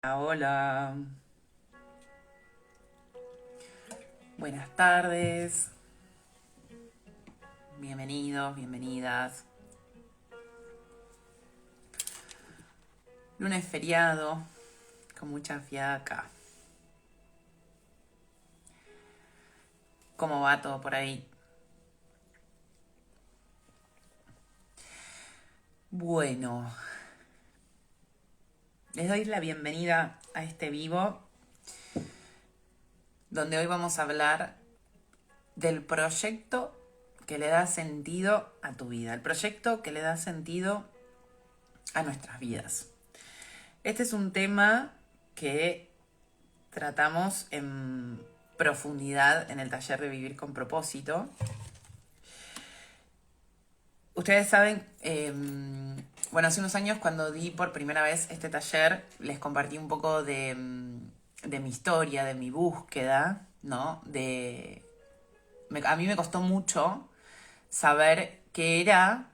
Hola, buenas tardes, bienvenidos, bienvenidas. Lunes feriado, con mucha fiaca. ¿Cómo va todo por ahí? Bueno, les doy la bienvenida a este vivo, donde hoy vamos a hablar del proyecto que le da sentido a tu vida, el proyecto que le da sentido a nuestras vidas. Este es un tema que tratamos en profundidad en el taller de Vivir con Propósito. Ustedes saben, bueno, hace unos años cuando di por primera vez este taller, les compartí un poco de mi historia, de mi búsqueda, ¿no? A mí me costó mucho saber qué era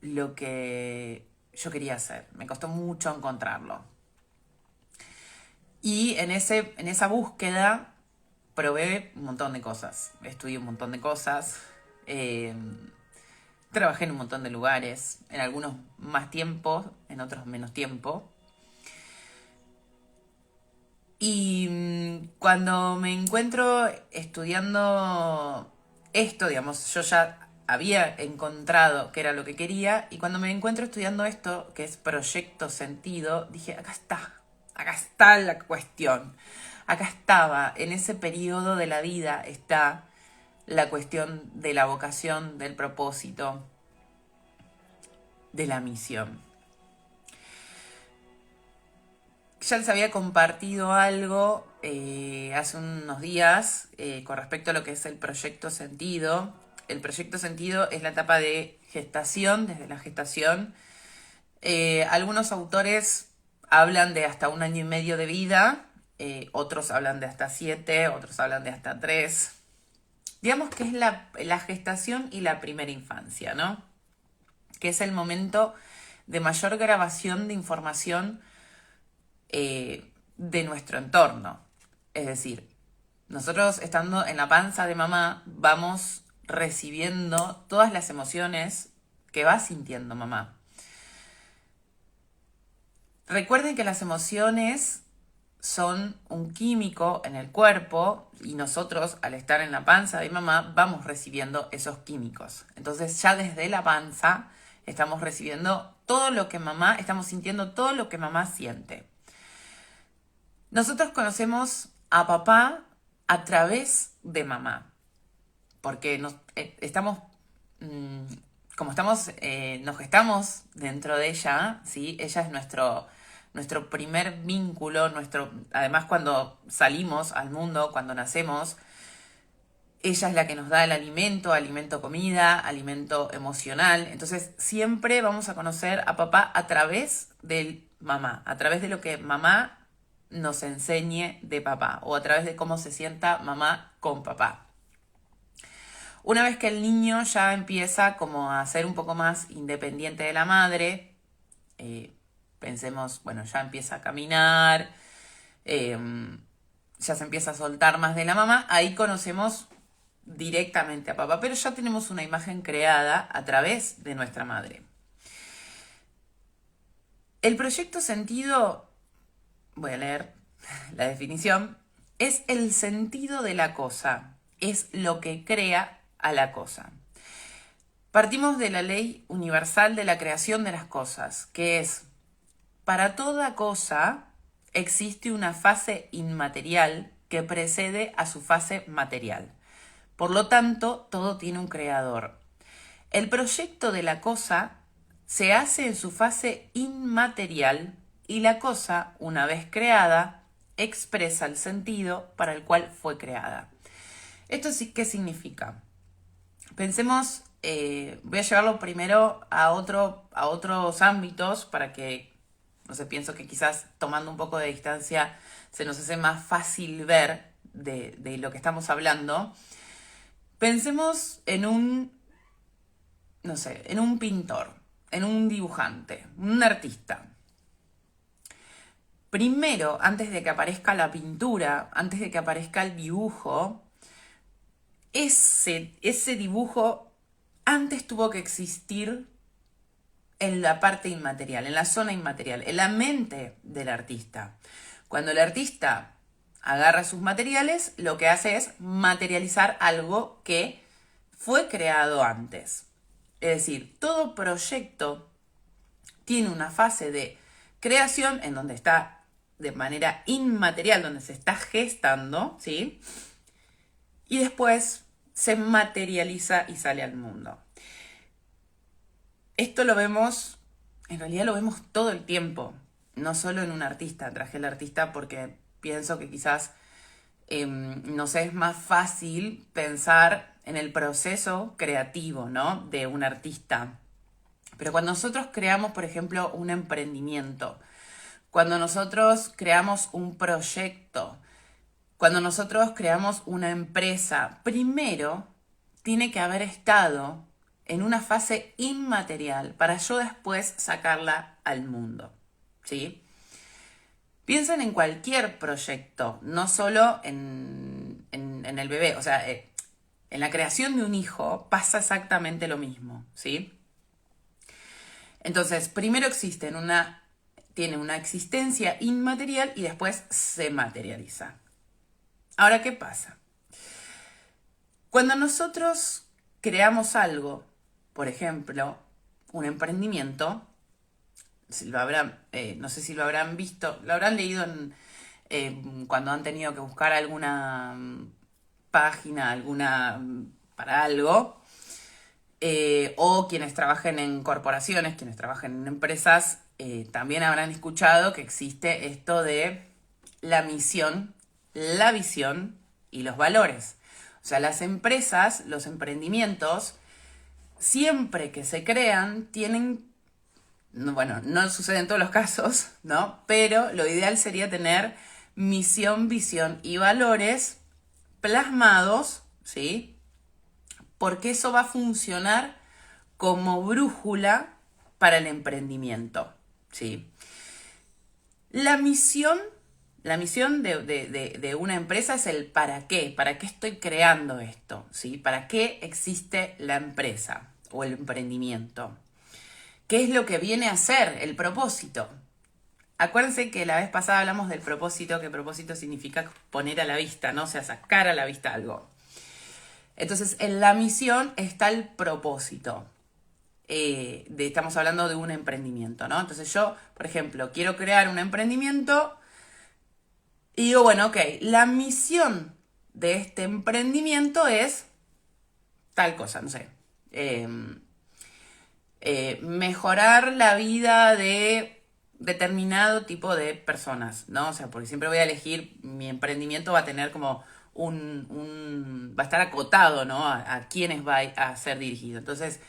lo que yo quería hacer. Me costó mucho encontrarlo. Y en esa búsqueda probé un montón de cosas. Estudié un montón de cosas. Trabajé en un montón de lugares. En algunos más tiempo, en otros menos tiempo. Y cuando me encuentro estudiando esto, digamos, yo ya había encontrado qué era lo que quería, y cuando me encuentro estudiando esto, que es proyecto sentido, dije, acá está la cuestión. Acá estaba, en ese periodo de la vida está la cuestión de la vocación, del propósito, de la misión. Ya les había compartido algo hace unos días con respecto a lo que es el proyecto sentido. El proyecto sentido es la etapa de gestación, desde la gestación. Algunos autores hablan de hasta 1 año y medio de vida, otros hablan de hasta 7, otros hablan de hasta 3. Digamos que es la gestación y la primera infancia, ¿no? Que es el momento de mayor grabación de información de nuestro entorno. Es decir, nosotros estando en la panza de mamá vamos recibiendo todas las emociones que va sintiendo mamá. Recuerden que las emociones son un químico en el cuerpo y nosotros al estar en la panza de mamá vamos recibiendo esos químicos. Entonces ya desde la panza estamos recibiendo todo lo que mamá, estamos sintiendo todo lo que mamá siente. Nosotros conocemos a papá a través de mamá, porque estamos, como estamos, nos gestamos dentro de ella, ¿sí? Ella es nuestro primer vínculo, además cuando salimos al mundo, cuando nacemos, ella es la que nos da el alimento, alimento comida, alimento emocional. Entonces siempre vamos a conocer a papá a través de mamá, a través de lo que mamá nos enseñe de papá o a través de cómo se sienta mamá con papá. Una vez que el niño ya empieza como a ser un poco más independiente de la madre, pensemos, bueno, ya empieza a caminar, ya se empieza a soltar más de la mamá, ahí conocemos directamente a papá, pero ya tenemos una imagen creada a través de nuestra madre. El proyecto sentido, voy a leer la definición, es el sentido de la cosa, es lo que crea a la cosa. Partimos de la ley universal de la creación de las cosas, que es, para toda cosa existe una fase inmaterial que precede a su fase material. Por lo tanto, todo tiene un creador. El proyecto de la cosa se hace en su fase inmaterial y la cosa, una vez creada, expresa el sentido para el cual fue creada. ¿Esto sí qué significa? Pensemos, voy a llevarlo primero a otros ámbitos para que, no sé, pienso que quizás tomando un poco de distancia se nos hace más fácil ver de lo que estamos hablando. Pensemos no sé, en un pintor, en un dibujante, un artista. primero, antes de que aparezca la pintura, antes de que aparezca el dibujo, ese dibujo antes tuvo que existir en la parte inmaterial, en la zona inmaterial, en la mente del artista. Cuando el artista agarra sus materiales, lo que hace es materializar algo que fue creado antes. Es decir, todo proyecto tiene una fase de creación en donde está de manera inmaterial, donde se está gestando, ¿sí? Y después se materializa y sale al mundo. Esto lo vemos, en realidad lo vemos todo el tiempo, no solo en un artista. Traje el artista porque pienso que quizás, no sé, es más fácil pensar en el proceso creativo, ¿no? De un artista. Pero cuando nosotros creamos, por ejemplo, un emprendimiento, cuando nosotros creamos un proyecto, cuando nosotros creamos una empresa, primero tiene que haber estado en una fase inmaterial para yo después sacarla al mundo, ¿sí? Piensen en cualquier proyecto, no solo en el bebé, o sea, en la creación de un hijo pasa exactamente lo mismo, ¿sí? Entonces, primero tiene una existencia inmaterial y después se materializa. Ahora, ¿qué pasa? Cuando nosotros creamos algo, por ejemplo, un emprendimiento, no sé si lo habrán visto, lo habrán leído cuando han tenido que buscar alguna página, para algo, o quienes trabajen en corporaciones, quienes trabajen en empresas, también habrán escuchado que existe esto de la misión, la visión y los valores. O sea, las empresas, los emprendimientos, siempre que se crean, tienen, bueno, no sucede en todos los casos, ¿no? Pero lo ideal sería tener misión, visión y valores plasmados, ¿sí? Porque eso va a funcionar como brújula para el emprendimiento, ¿sí? La misión de una empresa es el para qué estoy creando esto, ¿sí? ¿Para qué existe la empresa o el emprendimiento? ¿Qué es lo que viene a hacer el propósito? Acuérdense que la vez pasada hablamos del propósito, que propósito significa poner a la vista, ¿no? O sea, sacar a la vista algo. Entonces, en la misión está el propósito. Estamos hablando de un emprendimiento, ¿no? Entonces yo, por ejemplo, quiero crear un emprendimiento y digo, bueno, ok, la misión de este emprendimiento es tal cosa, no sé. Mejorar la vida de determinado tipo de personas, ¿no? O sea, porque siempre voy a elegir, mi emprendimiento va a tener como va a estar acotado, ¿no? A quienes va a ser dirigido. Entonces,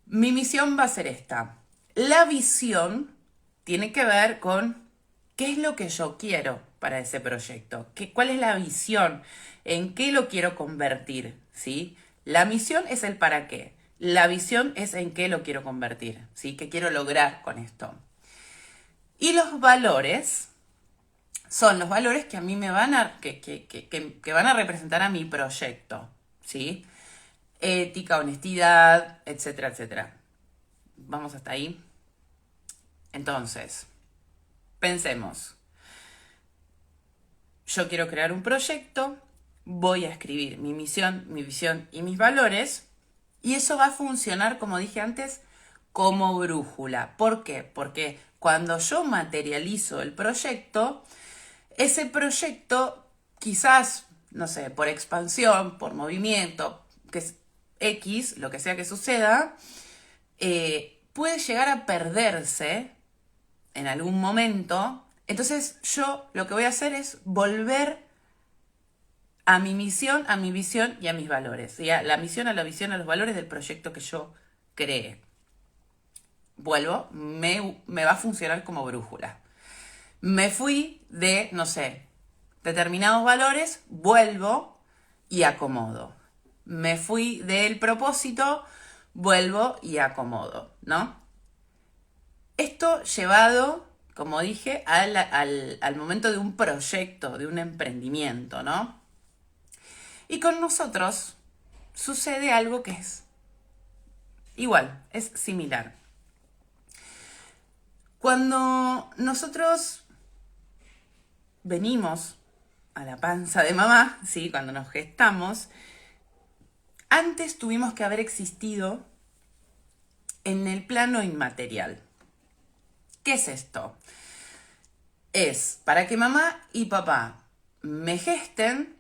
mi misión va a ser esta. La visión tiene que ver con qué es lo que yo quiero para ese proyecto, cuál es la visión, en qué lo quiero convertir, ¿sí? La misión es el para qué. La visión es en qué lo quiero convertir, ¿sí? ¿Qué quiero lograr con esto? Y los valores son los valores que a mí me van que van a representar a mi proyecto, ¿sí? Ética, honestidad, etcétera, etcétera. Vamos hasta ahí. Entonces, pensemos. Yo quiero crear un proyecto, voy a escribir mi misión, mi visión y mis valores, y eso va a funcionar, como dije antes, como brújula. ¿Por qué? Porque cuando yo materializo el proyecto, ese proyecto quizás, no sé, por expansión, por movimiento, que es X, lo que sea que suceda, puede llegar a perderse en algún momento. Entonces yo lo que voy a hacer es volver a mi misión, a mi visión y a mis valores. ¿Sí? A la misión, a la visión, a los valores del proyecto que yo creé. Vuelvo, me va a funcionar como brújula. Me fui de, no sé, determinados valores, vuelvo y acomodo. Me fui del propósito, vuelvo y acomodo, ¿no? Esto llevado como dije, al momento de un proyecto, de un emprendimiento, ¿no? Y con nosotros sucede algo que es igual, es similar. Cuando nosotros venimos a la panza de mamá, ¿sí? Cuando nos gestamos, antes tuvimos que haber existido en el plano inmaterial. ¿Qué es esto? Es para que mamá y papá me gesten,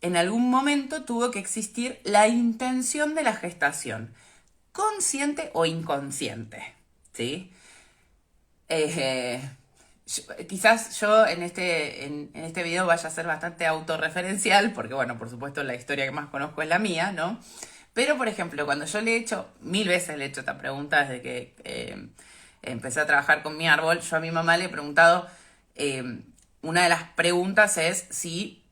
en algún momento tuvo que existir la intención de la gestación, consciente o inconsciente, ¿sí? Quizás yo en este video vaya a ser bastante autorreferencial, porque bueno, por supuesto la historia que más conozco es la mía, ¿no? Pero, por ejemplo, cuando yo le he hecho, 1000 veces le he hecho esta pregunta desde que empecé a trabajar con mi árbol, yo a mi mamá le he preguntado, una de las preguntas es si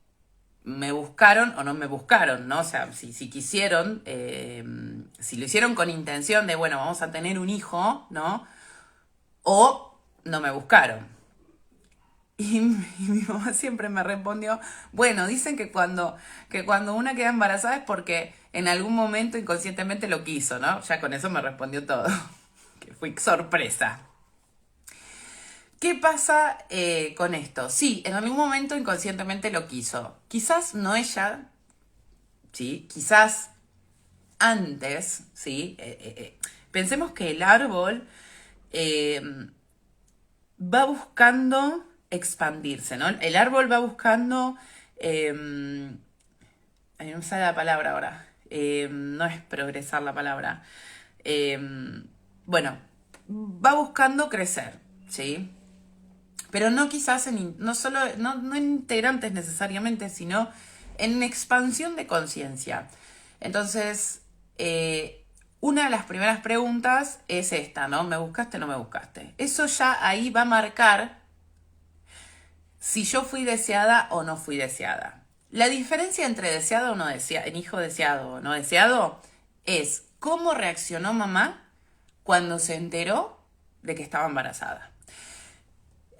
me buscaron o no me buscaron, ¿no? O sea, si quisieron, si lo hicieron con intención de, bueno, vamos a tener un hijo, ¿no? O no me buscaron. Y mi mamá siempre me respondió, bueno, dicen que cuando una queda embarazada es porque en algún momento inconscientemente lo quiso, ¿no? Ya con eso me respondió todo, que fui sorpresa. ¿Qué pasa con esto? Sí, en algún momento inconscientemente lo quiso. Quizás no ella, ¿sí? Quizás antes, ¿sí? Pensemos que el árbol va buscando expandirse, ¿no? El árbol va buscando... no me sale la palabra ahora. No es progresar la palabra. Bueno, va buscando crecer, ¿sí? Pero no quizás no solo, no en integrantes necesariamente, sino en expansión de conciencia. Entonces, una de las primeras preguntas es esta, ¿no? ¿Me buscaste o no me buscaste? Eso ya ahí va a marcar si yo fui deseada o no fui deseada. La diferencia entre deseado o no deseado, en hijo deseado o no deseado, es cómo reaccionó mamá cuando se enteró de que estaba embarazada.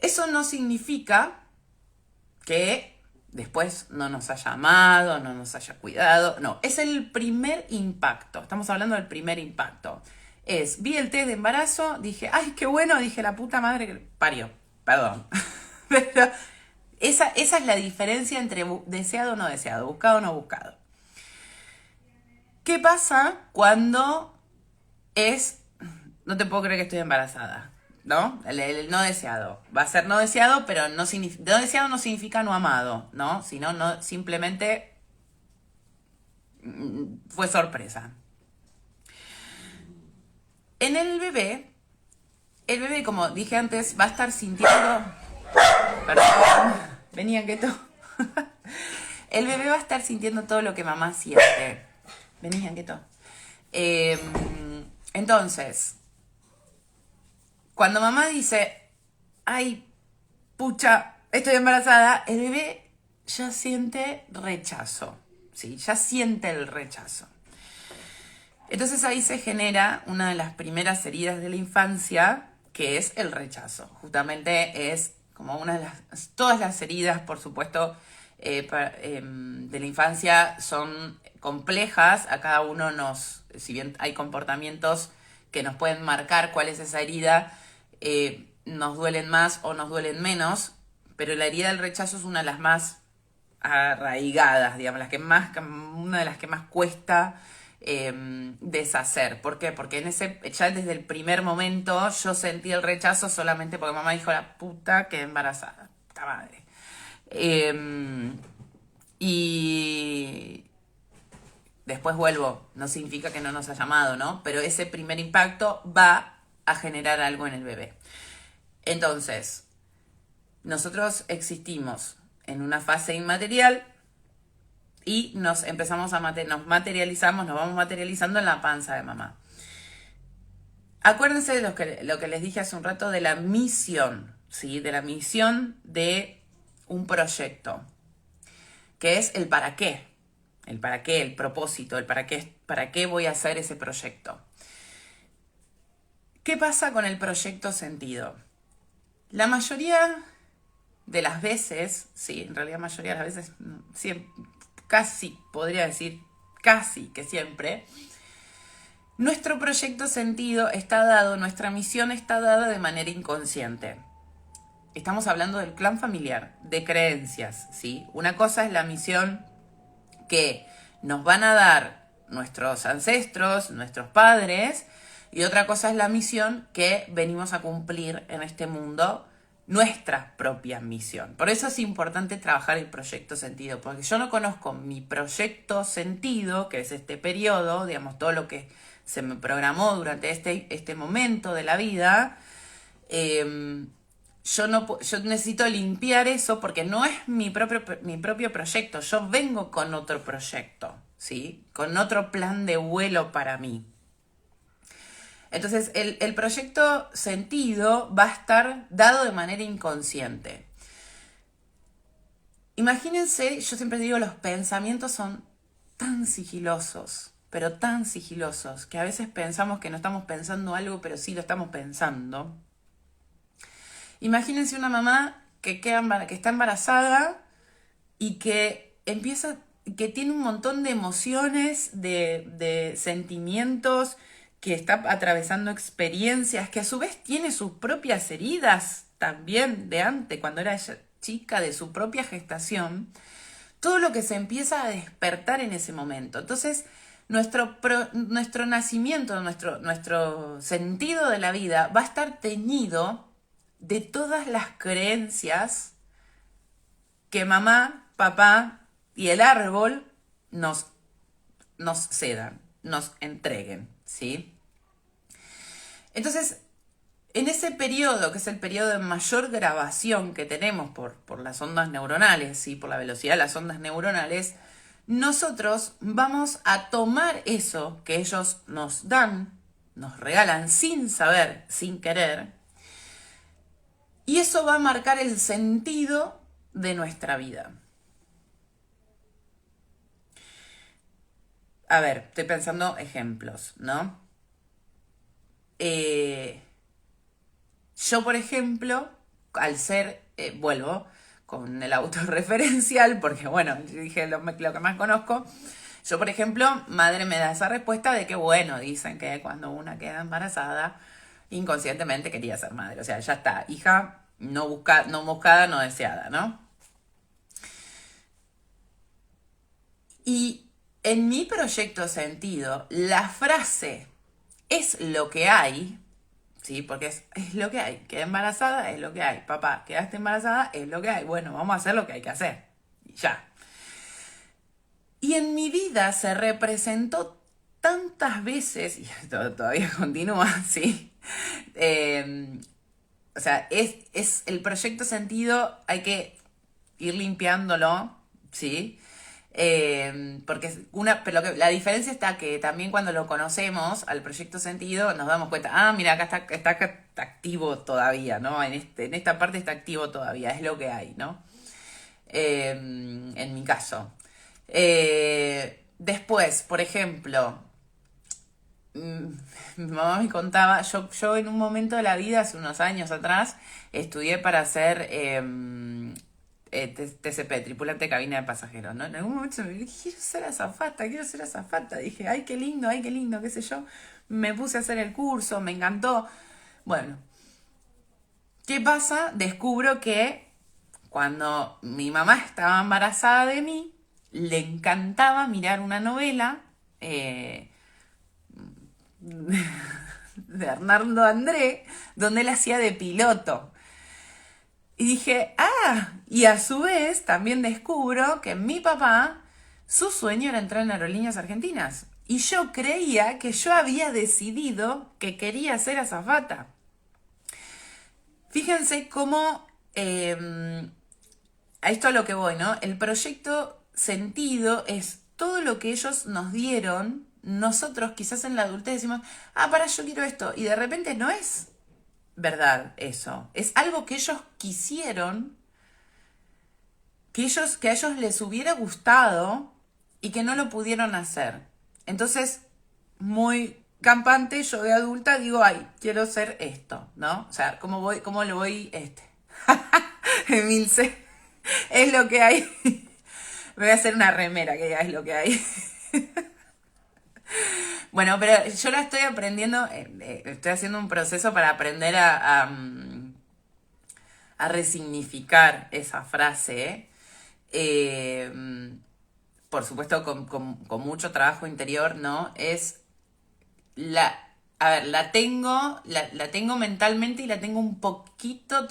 Eso no significa que después no nos haya amado, no nos haya cuidado. No, es el primer impacto. Estamos hablando del primer impacto. Vi el test de embarazo, dije, ay, qué bueno, dije, la puta madre que parió. Perdón. Pero esa es la diferencia entre deseado o no deseado, buscado o no buscado. ¿Qué pasa cuando no te puedo creer que estoy embarazada? ¿No? El no deseado. Va a ser no deseado, pero no deseado no significa no amado, ¿no? Sino no, simplemente fue sorpresa. En el bebé, como dije antes, va a estar sintiendo... Perdón, venían quieto. El bebé va a estar sintiendo todo lo que mamá siente. Venían quieto. Entonces, cuando mamá dice, ay, pucha, estoy embarazada, el bebé ya siente rechazo, ¿sí? Ya siente el rechazo. Entonces ahí se genera una de las primeras heridas de la infancia, que es el rechazo. Justamente es como todas las heridas, por supuesto, de la infancia son complejas. A cada uno si bien hay comportamientos que nos pueden marcar cuál es esa herida, nos duelen más o nos duelen menos, pero la herida del rechazo es una de las más arraigadas, digamos, una de las que más cuesta deshacer. ¿Por qué? Porque ya desde el primer momento yo sentí el rechazo solamente porque mamá dijo, la puta quedé embarazada, puta madre. Y después vuelvo, no significa que no nos haya amado, ¿no? Pero ese primer impacto va a generar algo en el bebé. Entonces, nosotros existimos en una fase inmaterial y nos materializamos, nos vamos materializando en la panza de mamá. Acuérdense de lo que les dije hace un rato de la misión, ¿sí? De la misión de un proyecto, que es el para qué. El para qué, el propósito, el para qué voy a hacer ese proyecto. ¿Qué pasa con el proyecto sentido? La mayoría de las veces, sí, en realidad mayoría de las veces, casi, podría decir, casi que siempre, nuestro proyecto sentido está dado, nuestra misión está dada de manera inconsciente. Estamos hablando del clan familiar, de creencias, ¿sí? Una cosa es la misión que nos van a dar nuestros ancestros, nuestros padres, y otra cosa es la misión que venimos a cumplir en este mundo, nuestra propia misión. Por eso es importante trabajar el proyecto sentido, porque yo no conozco mi proyecto sentido, que es este periodo, digamos, todo lo que se me programó durante este momento de la vida. Yo necesito limpiar eso porque no es mi propio proyecto. Yo vengo con otro proyecto, ¿sí? Con otro plan de vuelo para mí. Entonces, el proyecto sentido va a estar dado de manera inconsciente. Imagínense, yo siempre digo, los pensamientos son tan sigilosos, pero tan sigilosos, que a veces pensamos que no estamos pensando algo, pero sí lo estamos pensando. Imagínense una mamá que está embarazada y que que tiene un montón de emociones, de sentimientos, que está atravesando experiencias, que a su vez tiene sus propias heridas también de antes, cuando era ella chica, de su propia gestación. Todo lo que se empieza a despertar en ese momento. Entonces, nuestro nacimiento, nuestro sentido de la vida va a estar teñido de todas las creencias que mamá, papá y el árbol nos cedan, nos entreguen, ¿sí? Entonces, en ese periodo, que es el periodo de mayor grabación que tenemos por las ondas neuronales, ¿sí? Por la velocidad de las ondas neuronales, nosotros vamos a tomar eso que ellos nos dan, nos regalan sin saber, sin querer, y eso va a marcar el sentido de nuestra vida. A ver, estoy pensando ejemplos, ¿no? Yo, por ejemplo, al ser, vuelvo con el autorreferencial, porque bueno, dije lo que más conozco. Yo, por ejemplo, madre me da esa respuesta de que, bueno, dicen que cuando una queda embarazada, inconscientemente quería ser madre. O sea, ya está, hija no buscada, no deseada, ¿no? Y en mi proyecto sentido, la frase es lo que hay, ¿sí? Porque es lo que hay. Quedé embarazada, es lo que hay. Papá, quedaste embarazada, es lo que hay. Bueno, vamos a hacer lo que hay que hacer. Y ya. Y en mi vida se representó tantas veces, y esto todavía continúa, ¿sí? O sea, es el proyecto sentido, hay que ir limpiándolo, ¿sí? Porque pero la diferencia está que también cuando lo conocemos al proyecto sentido nos damos cuenta, mira, acá está activo todavía, ¿no? En esta parte está activo todavía, es lo que hay, ¿no? En mi caso. Después, por ejemplo, mi mamá me contaba, yo en un momento de la vida, hace unos años atrás, estudié para hacer TCP, tripulante de cabina de pasajeros, ¿no? En algún momento se me dije, quiero ser azafata. Dije, ay, qué lindo, qué sé yo. Me puse a hacer el curso, me encantó. Bueno, ¿qué pasa? Descubro que cuando mi mamá estaba embarazada de mí, le encantaba mirar una novela de Hernando André, donde él hacía de piloto. Y dije, y a su vez también descubro que mi papá, su sueño era entrar en Aerolíneas Argentinas. Y yo creía que yo había decidido que quería ser azafata. Fíjense cómo, a esto a lo que voy, ¿no? El proyecto sentido es todo lo que ellos nos dieron. Nosotros quizás en la adultez decimos, yo quiero esto. Y de repente no es verdad eso. Es algo que ellos quisieron, que a ellos les hubiera gustado y que no lo pudieron hacer. Entonces, muy campante, yo de adulta digo, ay, quiero ser esto, ¿no? O sea, cómo lo voy, Emilce, es lo que hay. Me voy a hacer una remera que ya es lo que hay. Bueno, pero yo la estoy aprendiendo, estoy haciendo un proceso para aprender a resignificar esa frase. Por supuesto, con mucho trabajo interior, ¿no? Es la... A ver, la tengo mentalmente y la tengo un poquito,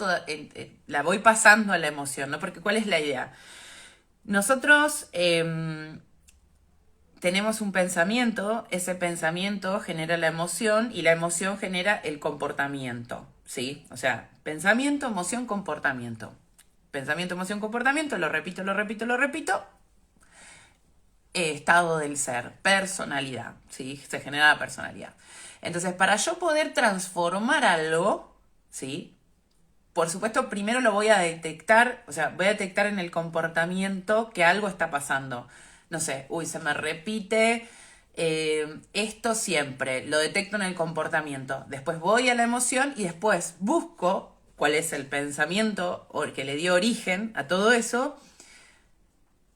la voy pasando a la emoción, ¿no? Porque ¿cuál es la idea? Nosotros tenemos un pensamiento, ese pensamiento genera la emoción y la emoción genera el comportamiento, ¿sí? O sea, pensamiento, emoción, comportamiento. Pensamiento, emoción, comportamiento, lo repito, lo repito, lo repito. Estado del ser, personalidad, ¿sí? Se genera la personalidad. Entonces, para yo poder transformar algo, ¿sí? Por supuesto, primero lo voy a detectar, o sea, voy a detectar en el comportamiento que algo está pasando. No sé, uy, se me repite esto siempre, lo detecto en el comportamiento. Después voy a la emoción y después busco cuál es el pensamiento que le dio origen a todo eso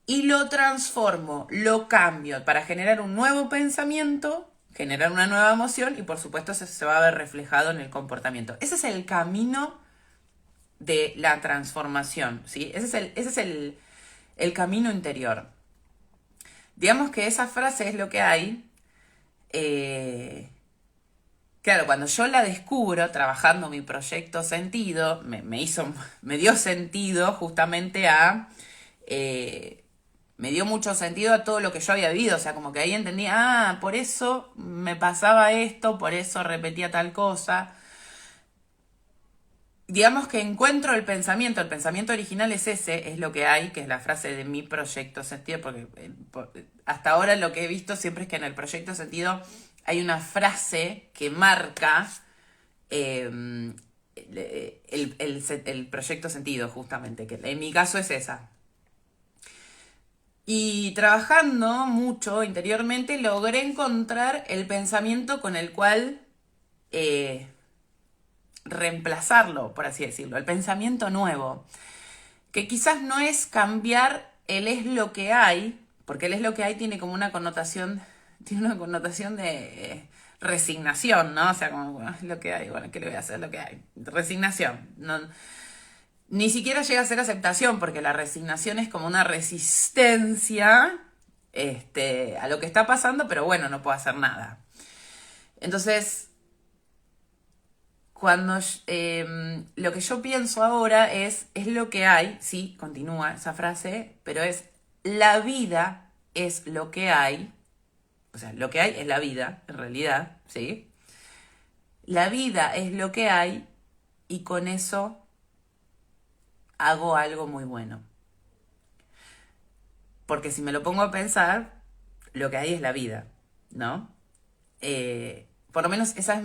y lo transformo, lo cambio para generar un nuevo pensamiento, generar una nueva emoción y por supuesto se va a ver reflejado en el comportamiento. Ese es el camino de la transformación, ¿sí? Ese es el camino interior. Digamos que esa frase es lo que hay. Claro, cuando yo la descubro trabajando mi proyecto sentido, me dio sentido justamente me dio mucho sentido a todo lo que yo había vivido, o sea, como que ahí entendí, por eso me pasaba esto, por eso repetía tal cosa. Digamos que encuentro el pensamiento original es ese, es lo que hay, que es la frase de mi proyecto sentido, porque hasta ahora lo que he visto siempre es que en el proyecto sentido hay una frase que marca el proyecto sentido, justamente, que en mi caso es esa. Y trabajando mucho interiormente logré encontrar el pensamiento con el cual reemplazarlo, por así decirlo, el pensamiento nuevo, que quizás no es cambiar el es lo que hay, porque el es lo que hay tiene una connotación de resignación, ¿no? O sea, como, bueno, es lo que hay, bueno, ¿qué le voy a hacer? Lo que hay. Resignación. No, ni siquiera llega a ser aceptación, porque la resignación es como una resistencia a lo que está pasando, pero bueno, no puedo hacer nada. Entonces, cuando lo que yo pienso ahora es lo que hay, sí, continúa esa frase, pero es la vida es lo que hay, o sea, lo que hay es la vida, en realidad, ¿sí? La vida es lo que hay y con eso hago algo muy bueno. Porque si me lo pongo a pensar, lo que hay es la vida, ¿no? Por lo menos esa es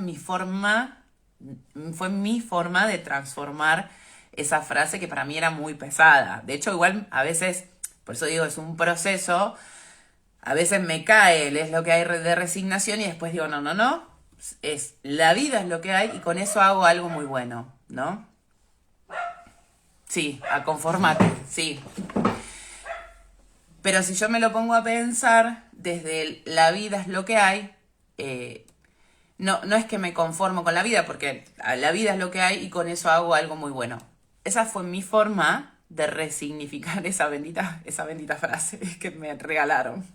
fue mi forma de transformar esa frase que para mí era muy pesada. De hecho, igual a veces, por eso digo, es un proceso, a veces me cae es lo que hay de resignación y después digo, no, no, no, la vida es lo que hay y con eso hago algo muy bueno, ¿no? Sí, a conformarte, sí. Pero si yo me lo pongo a pensar desde la vida es lo que hay, no es que me conformo con la vida, porque la vida es lo que hay y con eso hago algo muy bueno. Esa fue mi forma de resignificar esa bendita frase que me regalaron.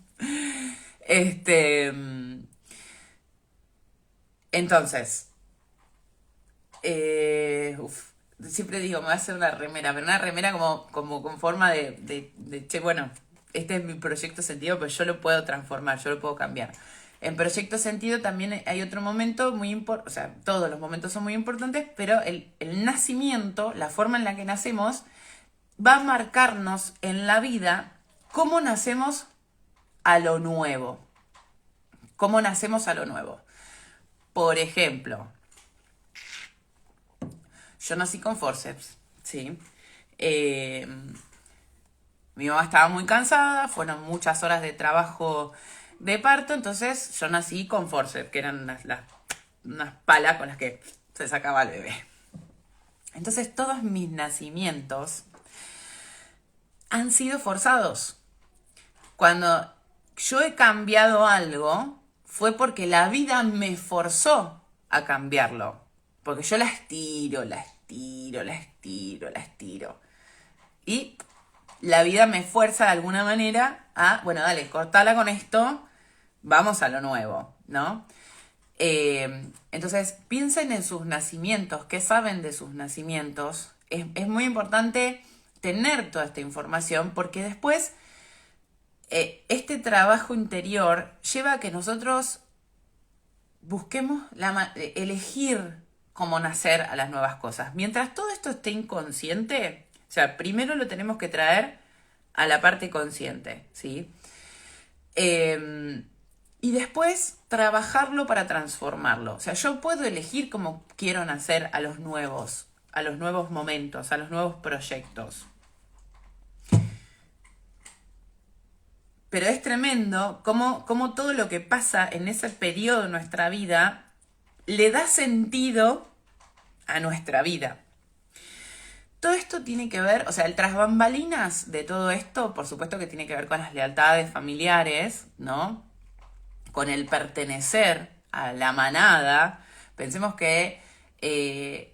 Entonces, siempre digo, me va a hacer una remera, pero una remera como con forma che, bueno, este es mi proyecto sentido, pero yo lo puedo transformar, yo lo puedo cambiar. En proyecto sentido también hay otro momento muy importante, o sea, todos los momentos son muy importantes, pero el nacimiento, la forma en la que nacemos, va a marcarnos en la vida cómo nacemos a lo nuevo. Cómo nacemos a lo nuevo. Por ejemplo, yo nací con forceps, ¿sí? Mi mamá estaba muy cansada, fueron muchas horas de trabajo de parto, entonces yo nací con forceps, que eran unas palas con las que se sacaba el bebé. Entonces todos mis nacimientos han sido forzados. Cuando yo he cambiado algo, fue porque la vida me forzó a cambiarlo. Porque yo la estiro. Y la vida me fuerza de alguna manera a, bueno, dale, cortala con esto, vamos a lo nuevo, ¿no? Entonces, piensen en sus nacimientos, qué saben de sus nacimientos. Es muy importante tener toda esta información porque después este trabajo interior lleva a que nosotros busquemos elegir cómo nacer a las nuevas cosas. Mientras todo esto esté inconsciente, o sea, primero lo tenemos que traer a la parte consciente, ¿sí? Y después trabajarlo para transformarlo. O sea, yo puedo elegir cómo quiero nacer a los nuevos momentos, a los nuevos proyectos. Pero es tremendo cómo todo lo que pasa en ese periodo de nuestra vida le da sentido a nuestra vida. Todo esto tiene que ver, o sea, el tras bambalinas de todo esto, por supuesto que tiene que ver con las lealtades familiares, ¿no? Con el pertenecer a la manada. Pensemos que,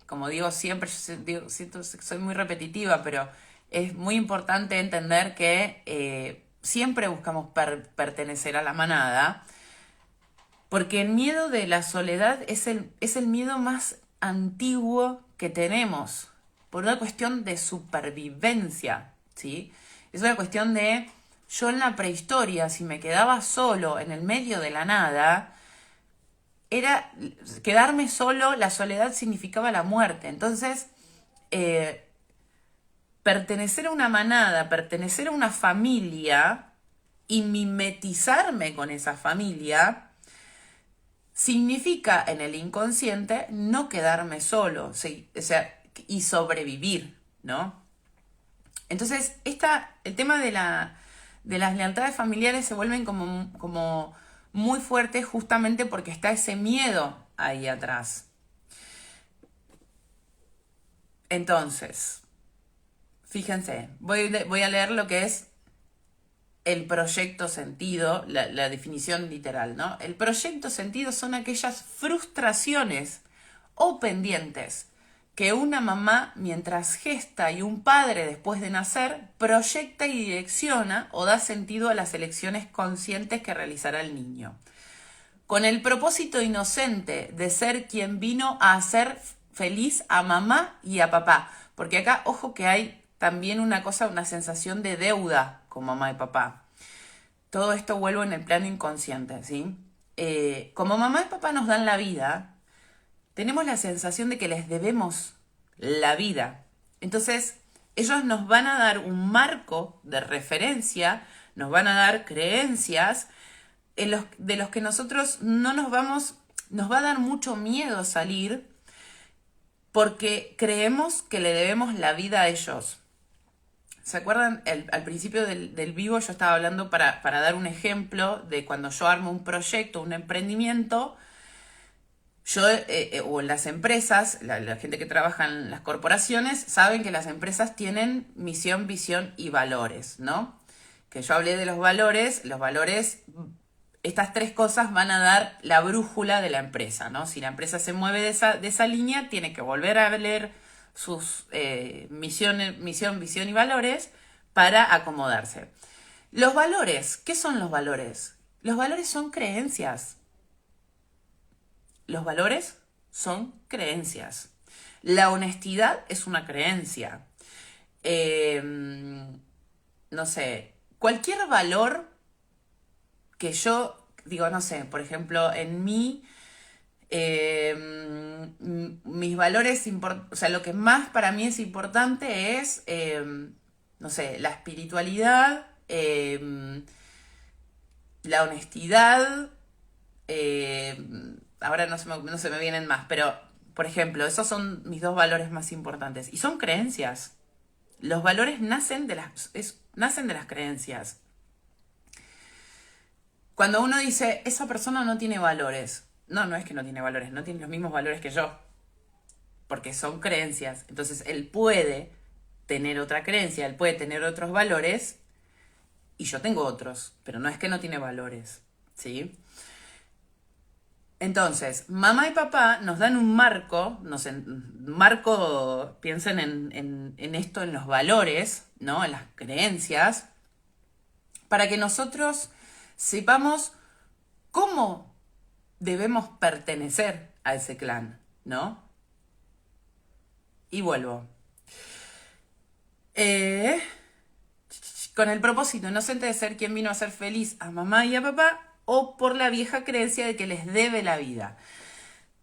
como digo siempre, siento que soy muy repetitiva, pero es muy importante entender que siempre buscamos pertenecer a la manada, porque el miedo de la soledad es el miedo más antiguo que tenemos, por una cuestión de supervivencia, ¿sí? Es una cuestión de, yo en la prehistoria, si me quedaba solo en el medio de la nada, era quedarme solo, la soledad significaba la muerte. Entonces, pertenecer a una manada, pertenecer a una familia y mimetizarme con esa familia significa en el inconsciente no quedarme solo, ¿sí? O sea, y sobrevivir, ¿no? Entonces, el tema de las lealtades familiares se vuelven como muy fuertes justamente porque está ese miedo ahí atrás. Entonces, fíjense, voy a leer lo que es el proyecto sentido, la definición literal, ¿no? El proyecto sentido son aquellas frustraciones o pendientes que una mamá mientras gesta y un padre después de nacer proyecta y direcciona o da sentido a las elecciones conscientes que realizará el niño, con el propósito inocente de ser quien vino a hacer feliz a mamá y a papá. Porque acá, ojo que hay también una sensación de deuda con mamá y papá. Todo esto vuelvo en el plano inconsciente, ¿sí? Como mamá y papá nos dan la vida, tenemos la sensación de que les debemos la vida. Entonces, ellos nos van a dar un marco de referencia, nos van a dar creencias de los que nosotros nos va a dar mucho miedo salir porque creemos que le debemos la vida a ellos. ¿Se acuerdan? Al principio del vivo yo estaba hablando para dar un ejemplo de cuando yo armo un proyecto, un emprendimiento. Yo, o en las empresas, la gente que trabaja en las corporaciones, saben que las empresas tienen misión, visión y valores, ¿no? Que yo hablé de los valores, estas tres cosas van a dar la brújula de la empresa, ¿no? Si la empresa se mueve de esa línea, tiene que volver a leer sus misión, visión y valores para acomodarse. Los valores, ¿qué son los valores? Los valores son creencias. Los valores son creencias. La honestidad es una creencia. No sé, cualquier valor que yo digo, no sé, por ejemplo, en mí, mis valores, o sea, lo que más para mí es importante es, no sé, la espiritualidad, la honestidad, ahora no se me vienen más, pero, por ejemplo, esos son mis dos valores más importantes. Y son creencias. Los valores nacen de las creencias. Cuando uno dice, esa persona no tiene valores. No, no es que no tiene valores, no tiene los mismos valores que yo. Porque son creencias. Entonces, él puede tener otra creencia, él puede tener otros valores y yo tengo otros, pero no es que no tiene valores, ¿sí? Entonces, mamá y papá nos dan un marco, piensen en esto, en los valores, ¿no? En las creencias, para que nosotros sepamos cómo debemos pertenecer a ese clan, ¿no? Y vuelvo. Con el propósito inocente de ser quien vino a ser feliz a mamá y a papá, o por la vieja creencia de que les debe la vida.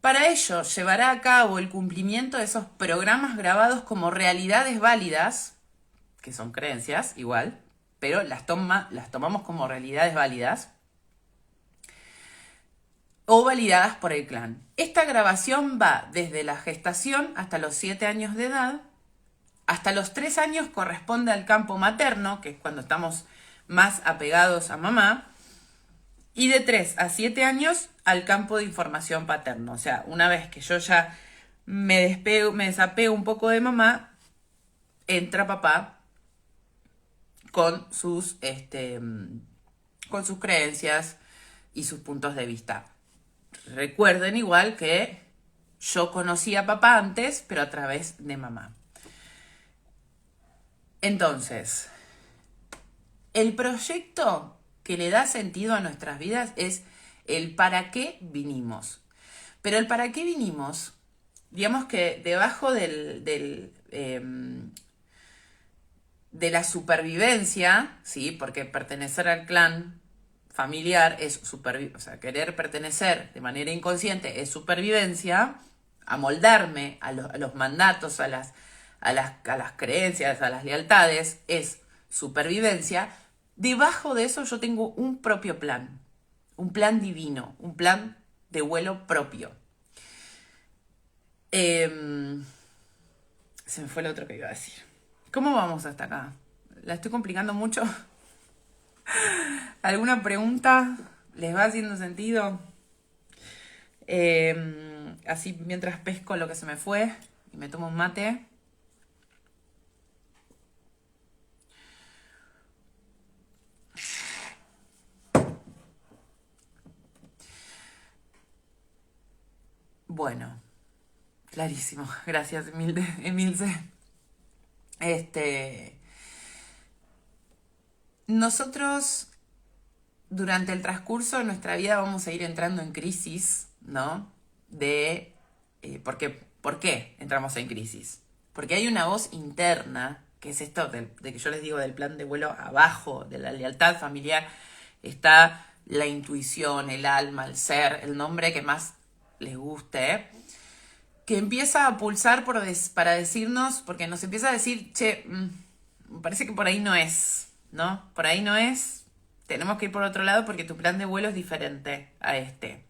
Para ello, llevará a cabo el cumplimiento de esos programas grabados como realidades válidas, que son creencias igual, pero las tomamos como realidades válidas, o validadas por el clan. Esta grabación va desde la gestación hasta los 7 años de edad. Hasta los 3 años corresponde al campo materno, que es cuando estamos más apegados a mamá. Y de 3 a 7 años al campo de información paterno. O sea, una vez que yo ya me desapego un poco de mamá, entra papá con sus creencias y sus puntos de vista. Recuerden igual que yo conocí a papá antes, pero a través de mamá. Entonces, el proyecto que le da sentido a nuestras vidas es el para qué vinimos. Pero el para qué vinimos, digamos que debajo de la supervivencia, ¿sí? Porque pertenecer al clan familiar es supervivencia, o sea, querer pertenecer de manera inconsciente es supervivencia, amoldarme a los mandatos, a las creencias, a las lealtades, es supervivencia. Debajo de eso yo tengo un propio plan, un plan divino, un plan de vuelo propio. Se me fue lo otro que iba a decir. ¿Cómo vamos hasta acá? ¿La estoy complicando mucho? ¿Alguna pregunta? ¿Les va haciendo sentido? Así mientras pesco lo que se me fue y me tomo un mate. Bueno, clarísimo. Gracias, Emilce. Nosotros durante el transcurso de nuestra vida vamos a ir entrando en crisis, ¿no? ¿Por qué entramos en crisis? Porque hay una voz interna, que es esto de que yo les digo del plan de vuelo abajo, de la lealtad familiar, está la intuición, el alma, el ser, el nombre que más les guste, que empieza a pulsar para decirnos, porque nos empieza a decir, che, me parece que por ahí no es, ¿no? Por ahí no es, tenemos que ir por otro lado porque tu plan de vuelo es diferente a este.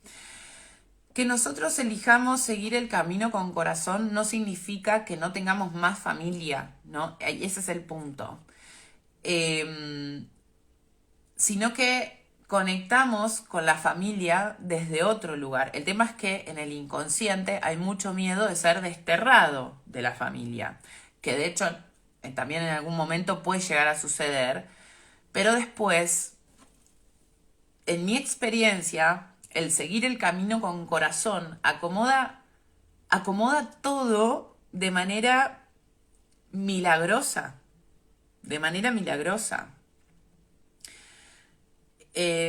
Que nosotros elijamos seguir el camino con corazón no significa que no tengamos más familia, ¿no? Ese es el punto. Sino que conectamos con la familia desde otro lugar. El tema es que en el inconsciente hay mucho miedo de ser desterrado de la familia, que de hecho también en algún momento puede llegar a suceder, pero después, en mi experiencia, el seguir el camino con corazón acomoda todo de manera milagrosa,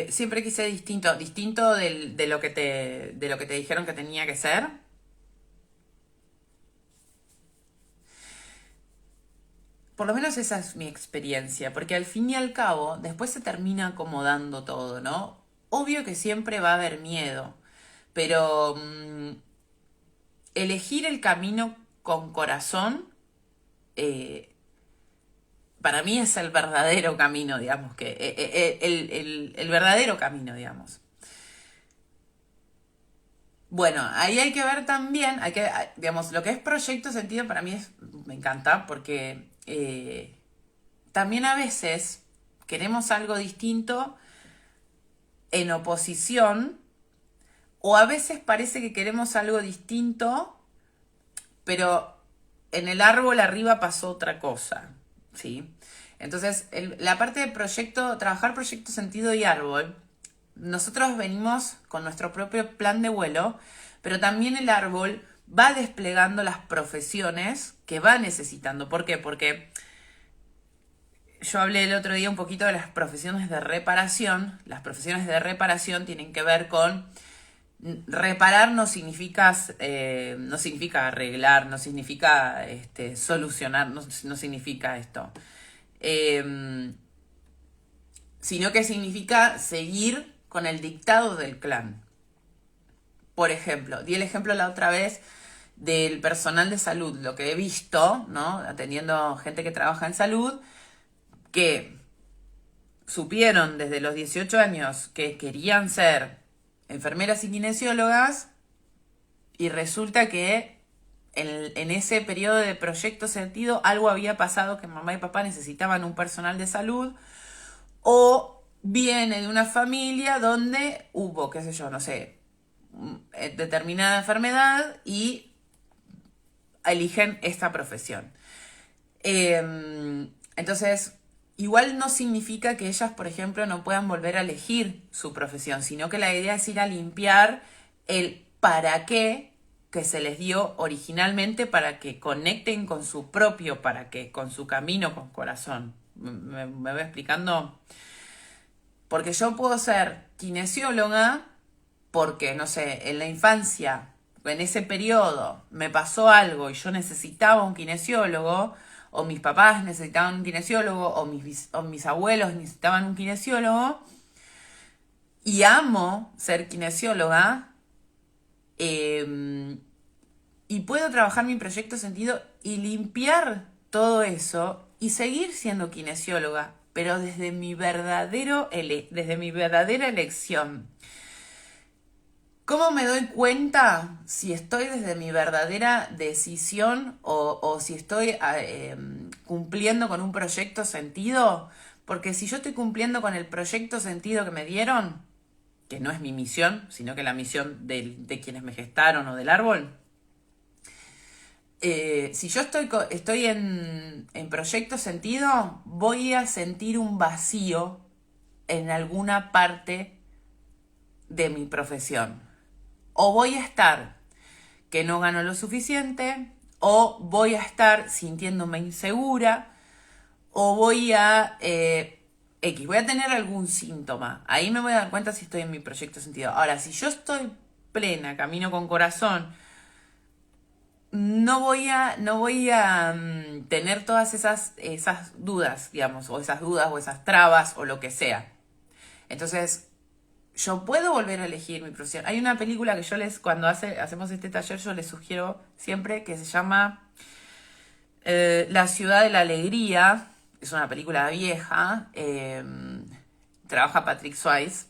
siempre quise distinto de lo que te dijeron que tenía que ser. Por lo menos esa es mi experiencia, porque al fin y al cabo después se termina acomodando todo, ¿no? Obvio que siempre va a haber miedo, pero elegir el camino con corazón para mí es el verdadero camino, digamos, el verdadero camino, digamos. Bueno, ahí hay que ver también, digamos, lo que es proyecto sentido para mí me encanta porque también a veces queremos algo distinto en oposición, o a veces parece que queremos algo distinto, pero en el árbol arriba pasó otra cosa, ¿sí? Entonces, la parte de proyecto, trabajar proyecto, sentido y árbol, nosotros venimos con nuestro propio plan de vuelo, pero también el árbol va desplegando las profesiones que va necesitando. ¿Por qué? Porque yo hablé el otro día un poquito de las profesiones de reparación. Las profesiones de reparación tienen que ver con reparar no significa arreglar, no significa solucionar, no significa esto. Sino que significa seguir con el dictado del clan. Por ejemplo, di el ejemplo la otra vez del personal de salud, lo que he visto, ¿no? Atendiendo gente que trabaja en salud, que supieron desde los 18 años que querían ser enfermeras y kinesiólogas, y resulta que en ese periodo de proyecto sentido algo había pasado, que mamá y papá necesitaban un personal de salud, o viene de una familia donde hubo, qué sé yo, no sé, determinada enfermedad y eligen esta profesión. Entonces, igual no significa que ellas, por ejemplo, no puedan volver a elegir su profesión, sino que la idea es ir a limpiar el para qué que se les dio originalmente para que conecten con su propio para qué, con su camino, con corazón. ¿Me voy explicando? Porque yo puedo ser kinesióloga porque, no sé, en la infancia, en ese periodo, me pasó algo y yo necesitaba un kinesiólogo, o mis papás necesitaban un kinesiólogo, o mis abuelos necesitaban un kinesiólogo, y amo ser kinesióloga, y puedo trabajar mi proyecto sentido y limpiar todo eso y seguir siendo kinesióloga, pero desde mi verdadera elección. ¿Cómo me doy cuenta si estoy desde mi verdadera decisión o si estoy cumpliendo con un proyecto sentido? Porque si yo estoy cumpliendo con el proyecto sentido que me dieron, que no es mi misión, sino que la misión de quienes me gestaron o del árbol, si yo estoy en proyecto sentido, voy a sentir un vacío en alguna parte de mi profesión. O voy a estar que no gano lo suficiente, o voy a estar sintiéndome insegura, o voy a voy a tener algún síntoma. Ahí me voy a dar cuenta si estoy en mi proyecto sentido. Ahora, si yo estoy plena, camino con corazón, no voy a tener todas esas dudas, digamos, o esas dudas, o esas trabas, o lo que sea. Entonces, yo puedo volver a elegir mi profesión. Hay una película que cuando hacemos este taller, yo les sugiero siempre, que se llama La ciudad de la alegría. Es una película vieja. Trabaja Patrick Swayze.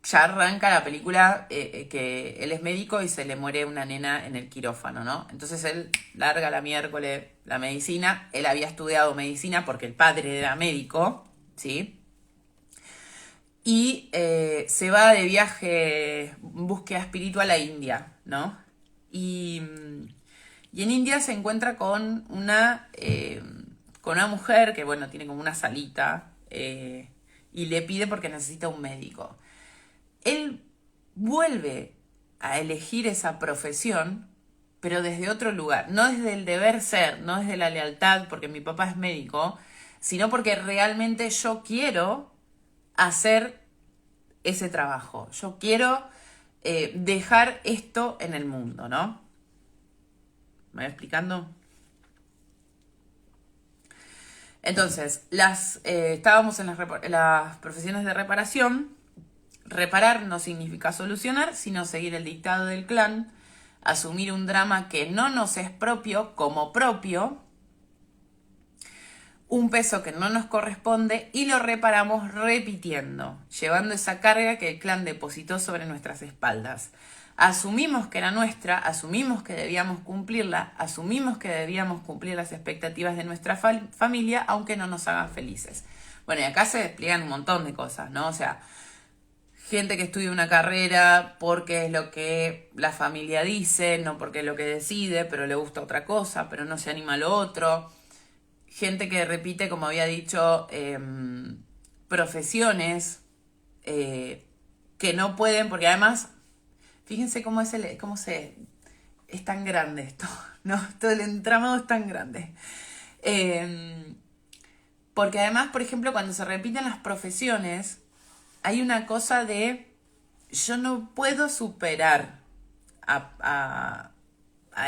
Ya arranca la película que él es médico y se le muere una nena en el quirófano, ¿no? Entonces él larga la miércoles la medicina. Él había estudiado medicina porque el padre era médico, ¿sí? Y se va de viaje en búsqueda espiritual a India, ¿no? Y en India se encuentra con una mujer que, bueno, tiene como una salita y le pide porque necesita un médico. Él vuelve a elegir esa profesión, pero desde otro lugar, no desde el deber ser, no desde la lealtad, porque mi papá es médico, sino porque realmente yo quiero hacer ese trabajo. Yo quiero dejar esto en el mundo, ¿no? ¿Me voy explicando? Entonces, estábamos en las profesiones de reparación. Reparar no significa solucionar, sino seguir el dictado del clan, asumir un drama que no nos es propio como propio, un peso que no nos corresponde, y lo reparamos repitiendo, llevando esa carga que el clan depositó sobre nuestras espaldas. Asumimos que era nuestra, asumimos que debíamos cumplirla, asumimos que debíamos cumplir las expectativas de nuestra familia, aunque no nos hagan felices. Bueno, y acá se despliegan un montón de cosas, ¿no? O sea, gente que estudia una carrera porque es lo que la familia dice, no porque es lo que decide, pero le gusta otra cosa, pero no se anima a lo otro. Gente que repite, como había dicho, profesiones que no pueden, porque además, fíjense cómo es tan grande esto, ¿no? Todo el entramado es tan grande. Porque además, por ejemplo, cuando se repiten las profesiones, hay una cosa de yo no puedo superar a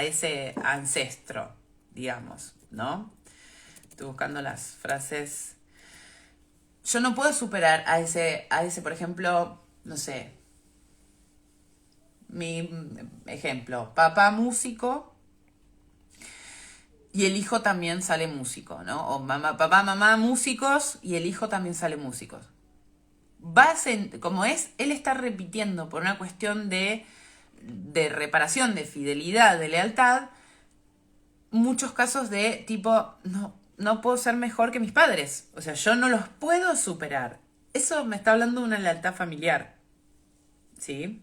ese ancestro, digamos, ¿no? Estoy buscando las frases. Yo no puedo superar a ese, por ejemplo, no sé, mi ejemplo, papá músico y el hijo también sale músico, ¿no? O papá, mamá músicos y el hijo también sale músicos. Como es, él está repitiendo por una cuestión de reparación, de fidelidad, de lealtad, muchos casos de tipo, no puedo ser mejor que mis padres. O sea, yo no los puedo superar. Eso me está hablando de una lealtad familiar. ¿Sí?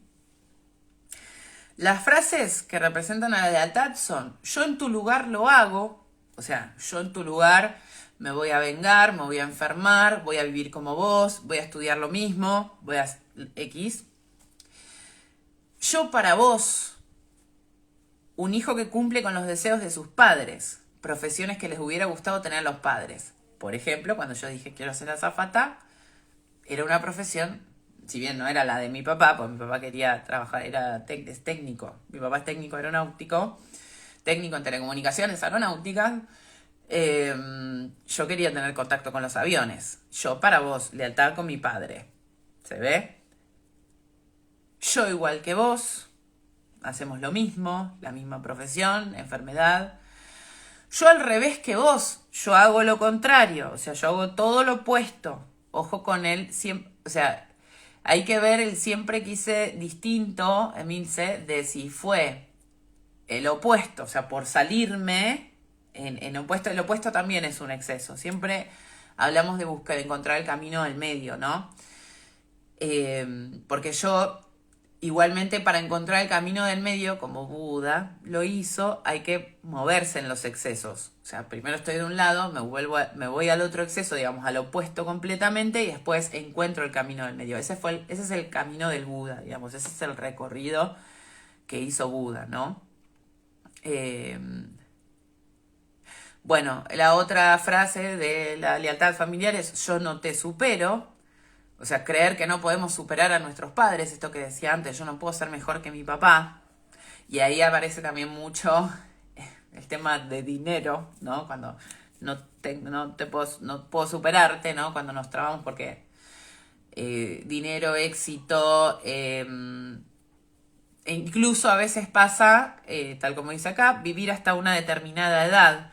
Las frases que representan a la lealtad son: yo en tu lugar lo hago. O sea, yo en tu lugar me voy a vengar, me voy a enfermar, voy a vivir como vos, voy a estudiar lo mismo, voy a X. Yo para vos, un hijo que cumple con los deseos de sus padres, profesiones que les hubiera gustado tener a los padres. Por ejemplo, cuando yo dije quiero ser azafata, era una profesión, si bien no era la de mi papá, porque mi papá quería trabajar, es técnico, mi papá es técnico aeronáutico, técnico en telecomunicaciones aeronáuticas. Yo quería tener contacto con los aviones. Yo para vos, lealtad con mi padre. ¿Se ve? Yo igual que vos, hacemos lo mismo, la misma profesión, enfermedad. Yo al revés que vos, yo hago lo contrario, o sea, yo hago todo lo opuesto. Ojo con él, siempre, o sea, hay que ver el siempre quise distinto, Emilce, de si fue el opuesto, o sea, por salirme, en opuesto, el opuesto también es un exceso. Siempre hablamos de buscar, de encontrar el camino del medio, ¿no? Porque yo, igualmente, para encontrar el camino del medio, como Buda lo hizo, hay que moverse en los excesos. O sea, primero estoy de un lado, me voy al otro exceso, digamos, al opuesto completamente, y después encuentro el camino del medio. Ese es el camino del Buda, digamos, ese es el recorrido que hizo Buda, ¿no? Bueno, la otra frase de la lealtad familiar es: yo no te supero. O sea, creer que no podemos superar a nuestros padres, esto que decía antes, yo no puedo ser mejor que mi papá. Y ahí aparece también mucho el tema de dinero, ¿no? Cuando no puedo superarte, ¿no? Cuando nos trabamos porque dinero, éxito, e incluso a veces pasa, tal como dice acá, vivir hasta una determinada edad.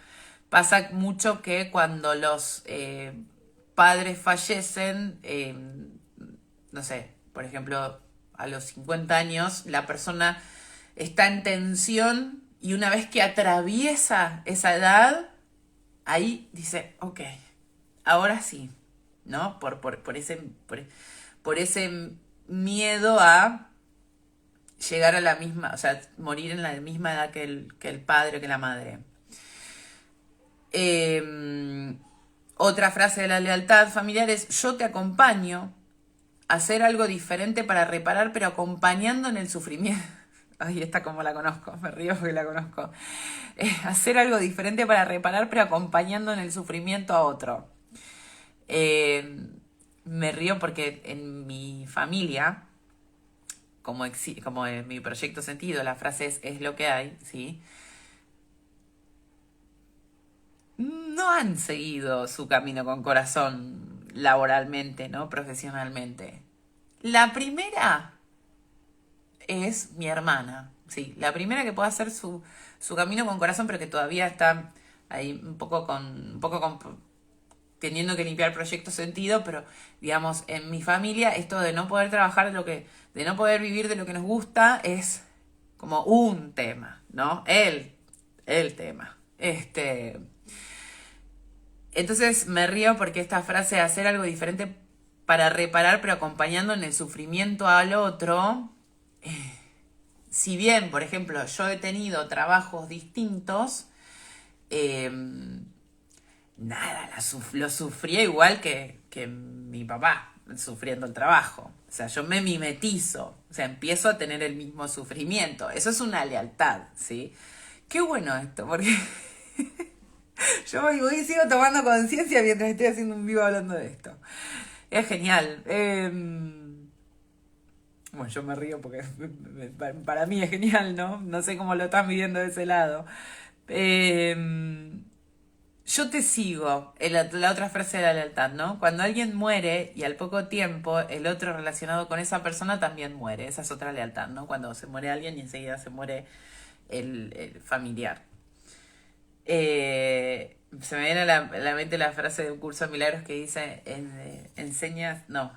Pasa mucho que cuando los padres fallecen, no sé, por ejemplo, a los 50 años, la persona está en tensión y una vez que atraviesa esa edad, ahí dice, ok, ahora sí, ¿no? Por ese miedo a llegar a la misma, o sea, morir en la misma edad que el padre o que la madre. Otra frase de la lealtad familiar es: yo te acompaño a hacer algo diferente para reparar, pero acompañando en el sufrimiento. Ay, esta como la conozco, me río porque la conozco. Hacer algo diferente para reparar, pero acompañando en el sufrimiento a otro. Me río porque en mi familia, como en mi proyecto Sentido, la frase es lo que hay, ¿sí? No han seguido su camino con corazón laboralmente, ¿no? Profesionalmente. La primera es mi hermana, sí. La primera que puede hacer su camino con corazón, pero que todavía está ahí un poco teniendo que limpiar proyecto Sentido, pero digamos, en mi familia esto de no poder trabajar de no poder vivir de lo que nos gusta es como un tema, ¿no? El tema. Entonces me río porque esta frase de hacer algo diferente para reparar, pero acompañando en el sufrimiento al otro. Si bien, por ejemplo, yo he tenido trabajos distintos, eh, nada, lo sufría igual que mi papá sufriendo el trabajo. O sea, yo me mimetizo, o sea, empiezo a tener el mismo sufrimiento. Eso es una lealtad, ¿sí? Qué bueno esto, porque yo voy y sigo tomando conciencia mientras estoy haciendo un vivo hablando de esto. Es genial. Bueno, yo me río porque para mí es genial, ¿no? No sé cómo lo están viviendo de ese lado. Yo te sigo, la otra frase de la lealtad, ¿no? Cuando alguien muere y al poco tiempo el otro relacionado con esa persona también muere. Esa es otra lealtad, ¿no? Cuando se muere alguien y enseguida se muere el familiar. Se me viene a la mente la frase de un curso de milagros que dice, enseñas, no,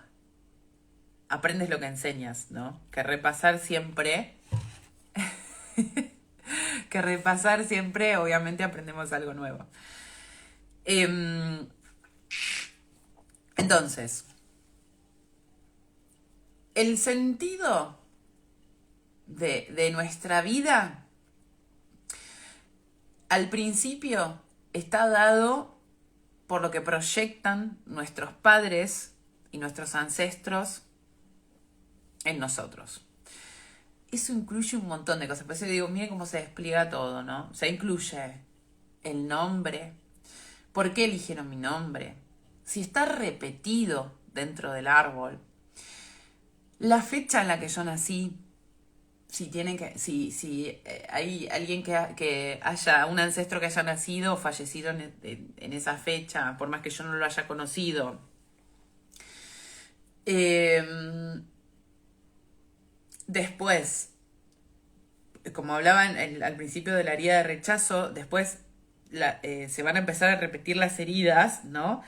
aprendes lo que enseñas, ¿no? Que repasar siempre, obviamente aprendemos algo nuevo. Entonces, el sentido de nuestra vida al principio está dado por lo que proyectan nuestros padres y nuestros ancestros en nosotros. Eso incluye un montón de cosas. Por eso digo, miren cómo se despliega todo, ¿no? O sea, incluye el nombre. ¿Por qué eligieron mi nombre? Si está repetido dentro del árbol. La fecha en la que yo nací. Si hay alguien que haya, un ancestro que haya nacido o fallecido en esa fecha, por más que yo no lo haya conocido. Después, como hablaba al principio de la herida de rechazo, después se van a empezar a repetir las heridas, ¿no?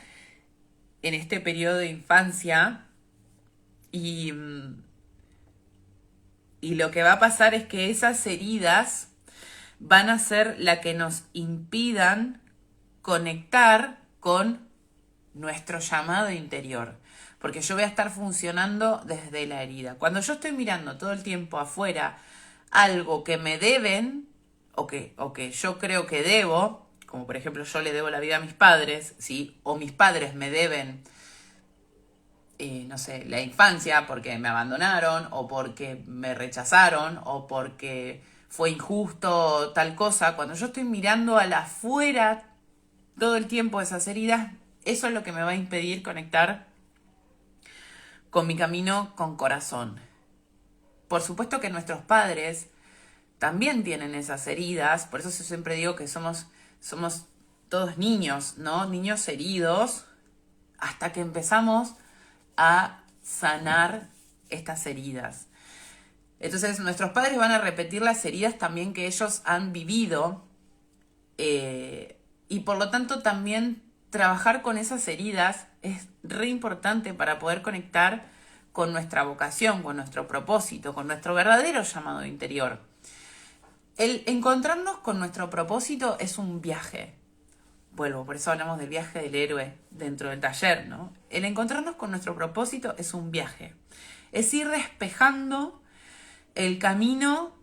En este periodo de infancia. Y lo que va a pasar es que esas heridas van a ser la que nos impidan conectar con nuestro llamado interior. Porque yo voy a estar funcionando desde la herida. Cuando yo estoy mirando todo el tiempo afuera algo que me deben o que yo creo que debo, como por ejemplo yo le debo la vida a mis padres, ¿sí? O mis padres me deben, no sé, la infancia porque me abandonaron o porque me rechazaron o porque fue injusto tal cosa. Cuando yo estoy mirando al afuera todo el tiempo esas heridas, eso es lo que me va a impedir conectar con mi camino con corazón. Por supuesto que nuestros padres también tienen esas heridas, por eso yo siempre digo que somos todos niños, ¿no? Niños heridos, hasta que empezamos a sanar estas heridas. Entonces nuestros padres van a repetir las heridas también que ellos han vivido, y por lo tanto también trabajar con esas heridas es re importante para poder conectar con nuestra vocación, con nuestro propósito, con nuestro verdadero llamado interior. El encontrarnos con nuestro propósito es un viaje. Vuelvo, por eso hablamos del viaje del héroe dentro del taller, ¿no? El encontrarnos con nuestro propósito es un viaje. Es ir despejando el camino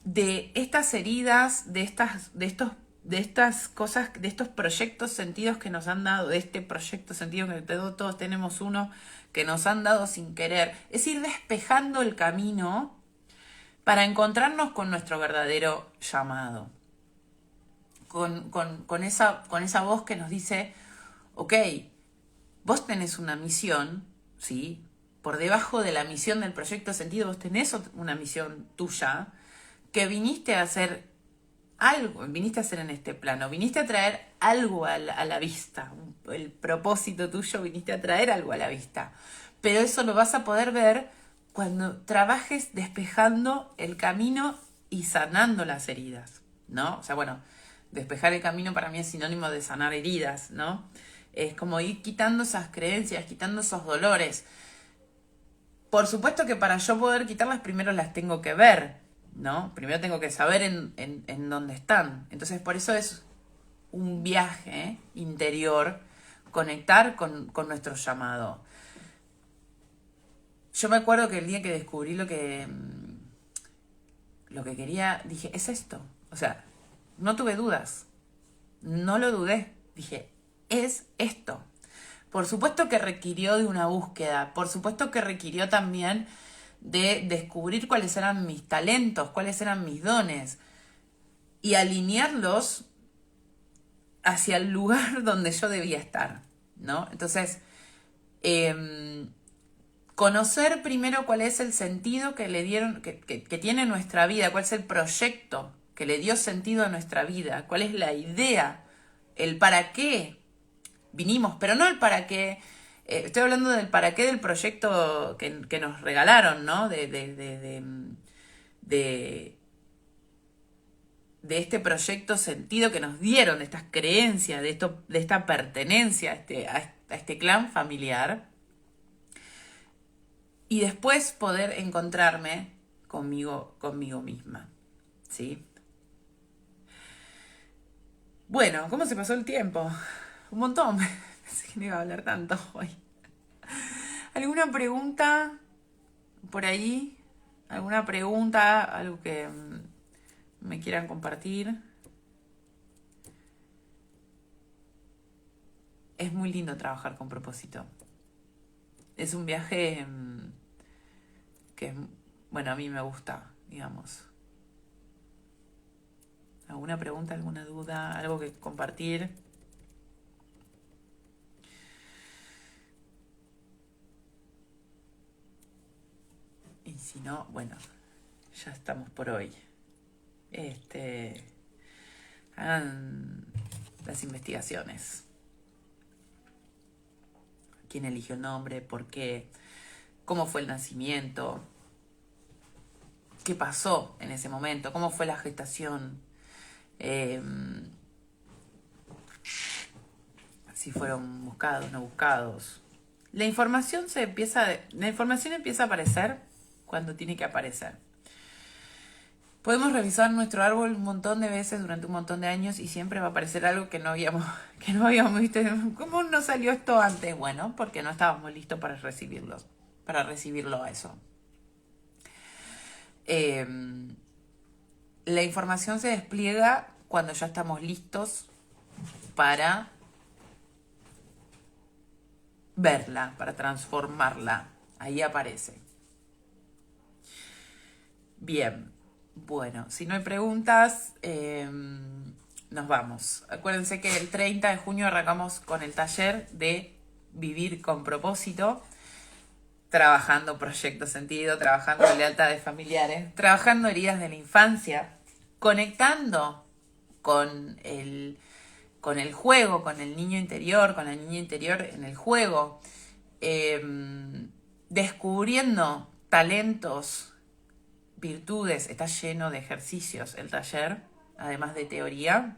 de estas heridas, de estas cosas, de estos proyectos sentidos que nos han dado, de este proyecto sentido que todos tenemos uno que nos han dado sin querer. Es ir despejando el camino para encontrarnos con nuestro verdadero llamado. Con esa voz que nos dice, ok, vos tenés una misión, ¿sí? Por debajo de la misión del proyecto sentido, vos tenés una misión tuya que viniste a hacer algo, viniste a hacer en este plano, viniste a traer algo a la vista, el propósito tuyo, viniste a traer algo a la vista. Pero eso lo vas a poder ver cuando trabajes despejando el camino y sanando las heridas, ¿no? O sea, bueno, despejar el camino para mí es sinónimo de sanar heridas, ¿no? Es como ir quitando esas creencias, quitando esos dolores. Por supuesto que para yo poder quitarlas, primero las tengo que ver, ¿no? Primero tengo que saber en dónde están. Entonces, por eso es un viaje interior conectar con nuestro llamado. Yo me acuerdo que el día que descubrí lo que quería, dije, es esto. O sea, no tuve dudas. No lo dudé. Dije, es esto. Por supuesto que requirió de una búsqueda. Por supuesto que requirió también de descubrir cuáles eran mis talentos, cuáles eran mis dones. Y alinearlos hacia el lugar donde yo debía estar, ¿no? Entonces, conocer primero cuál es el sentido que le dieron, que tiene nuestra vida, cuál es el proyecto que le dio sentido a nuestra vida, cuál es la idea, el para qué vinimos, pero no el para qué, estoy hablando del para qué del proyecto que nos regalaron, ¿no? De este proyecto sentido que nos dieron, de estas creencias, de esta pertenencia a este clan familiar. Y después poder encontrarme conmigo misma, ¿sí? Bueno, ¿cómo se pasó el tiempo? Un montón. Pensé que no iba a hablar tanto hoy. ¿Alguna pregunta por ahí? ¿Alguna pregunta? ¿Algo que me quieran compartir? Es muy lindo trabajar con propósito. Es un viaje que, bueno, a mí me gusta, digamos. ¿Alguna pregunta, alguna duda, algo que compartir? Y si no, bueno, ya estamos por hoy. Hagan las investigaciones. ¿Quién eligió el nombre? ¿Por qué? ¿Cómo fue el nacimiento? ¿Qué pasó en ese momento? ¿Cómo fue la gestación? Si fueron buscados, no buscados. La información empieza a aparecer cuando tiene que aparecer. Podemos revisar nuestro árbol un montón de veces durante un montón de años y siempre va a aparecer algo que no habíamos visto. ¿Cómo no salió esto antes? Bueno, porque no estábamos listos para recibirlo a eso. La información se despliega cuando ya estamos listos para verla, para transformarla. Ahí aparece. Bien, bueno, si no hay preguntas, nos vamos. Acuérdense que el 30 de junio arrancamos con el taller de Vivir con Propósito, trabajando proyecto sentido, trabajando lealtades familiares, trabajando heridas de la infancia, conectando con el juego, con el niño interior, con la niña interior en el juego, descubriendo talentos, virtudes. Está lleno de ejercicios el taller, además de teoría.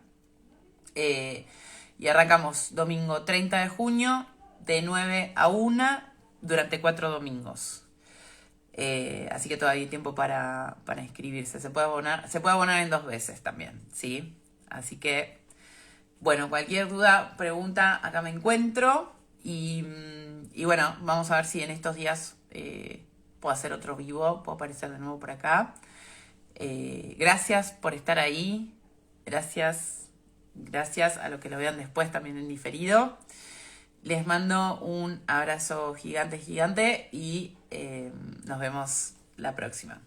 Y arrancamos domingo 30 de junio de 9 a 1 durante 4 domingos. Así que todavía hay tiempo para inscribirse. Se puede abonar en 2 veces también, ¿sí? Así que, bueno, cualquier duda, pregunta, acá me encuentro. Y bueno, vamos a ver si en estos días puedo hacer otro vivo, puedo aparecer de nuevo por acá. Gracias por estar ahí. Gracias a los que lo vean después también en diferido. Les mando un abrazo gigante y nos vemos la próxima.